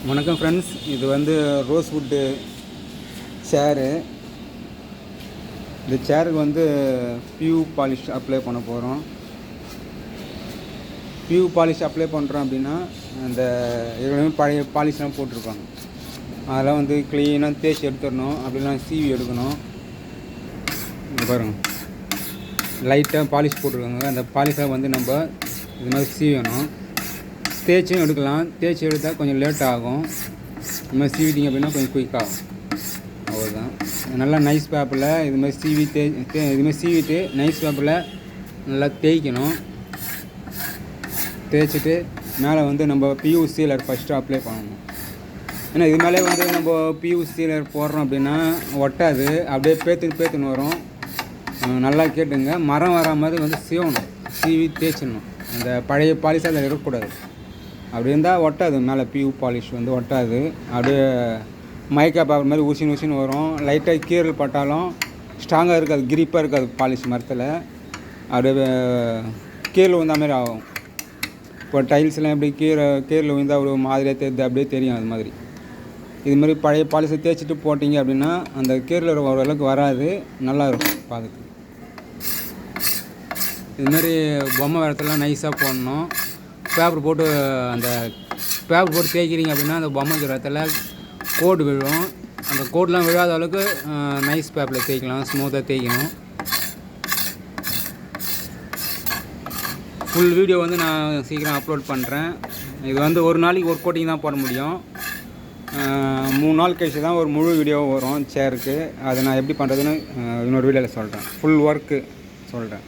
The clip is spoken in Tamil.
வணக்கம் ஃப்ரெண்ட்ஸ், இது வந்து ரோஸ்வுட்டு சேரு. இந்த சேருக்கு வந்து பியூ பாலிஷ் அப்ளை பண்ண போகிறோம். பியூ பாலிஷ் அப்ளை பண்ணுறோம் அப்படின்னா அந்த ஏற்கனவே பழைய பாலிஷ்லாம் போட்டிருப்பாங்க, அதெல்லாம் வந்து க்ளீனாக தேய்ச்சி எடுத்துடணும். அப்படிலாம் சீவி எடுக்கணும். இங்கே பாருங்கள், லைட்டாக பாலிஷ் போட்டிருக்காங்க. அந்த பாலிஷை வந்து நம்ம இது மாதிரி சீவணும். தேய்ச்சும் எடுக்கலாம். தேய்ச்சி எடுத்தால் கொஞ்சம் லேட் ஆகும். இது மாதிரி சீவிட்டிங்க அப்படின்னா கொஞ்சம் குயிக்காகும். அவ்வளோதான். நல்லா நைஸ் பேப்பரில் இது மாதிரி சீவி இதுமாதிரி சீவிட்டு நைஸ் பேப்பரில் நல்லா தேய்க்கணும். தேய்ச்சிட்டு மேலே வந்து நம்ம பியூ சீலர் ஃபஸ்ட்டு அப்ளை பண்ணணும். ஏன்னா இது மேலே வந்து நம்ம பியூ சீலர் போடுறோம் அப்படின்னா ஒட்டாது, அப்படியே பேத்துன்னு வரும். நல்லா கேட்டுங்க, மரம் வர மாதிரி வந்து சீவணும். சீவி தேய்ச்சிடணும். அந்த பழைய பாலிஷ் அதில் இருக்கக்கூடாது. அப்படி இருந்தால் ஒட்டாது. மேலே பியூ பாலிஷ் வந்து ஒட்டாது. அப்படியே மைக்கா பேப்பர் மாதிரி ஊசின்னு வரும். லைட்டாக கீரல் பட்டாலும் ஸ்ட்ராங்காக இருக்காது, கிரிப்பாக இருக்காது பாலிஷ் மரத்தில். அப்படியே கீரல் விழுந்த மாதிரி ஆகும். இப்போ டைல்ஸ்லாம் எப்படி கீரல் விழுந்தால் ஒரு மாதிரியாக தெரியுது, அப்படியே தெரியும். அது மாதிரி இது மாதிரி பழைய பாலிஷை தேய்ச்சிட்டு போட்டிங்க அப்படின்னா அந்த கீரல் ஓரளவுக்கு வராது, நல்லா இருக்கும் பார்க்குறதுக்கு. இதுமாதிரி பொம்மை வரத்தெல்லாம் நைஸாக போடணும். பேப்பர் போட்டு அந்த பேப்பர் போட்டு தேய்க்கிறீங்க அப்படின்னா அந்த பொம்மை இடத்துல கோடு விழும். அந்த கோடெலாம் விழாத அளவுக்கு நைஸ் பேப்பரில் தேய்க்கலாம், ஸ்மூத்தாக தேய்க்கணும். ஃபுல் வீடியோ வந்து நான் சீக்கிரம் அப்லோட் பண்ணுறேன். இது வந்து ஒரு நாளைக்கு ஒரு கோட்டிங் தான் போட முடியும். 3 நாள் கழிச்சு தான் ஒரு முழு வீடியோ வரும் சேருக்கு. அதை நான் எப்படி பண்ணுறதுன்னு இன்னொரு வீடியோவில் சொல்கிறேன். ஃபுல் ஒர்க்கு சொல்கிறேன்.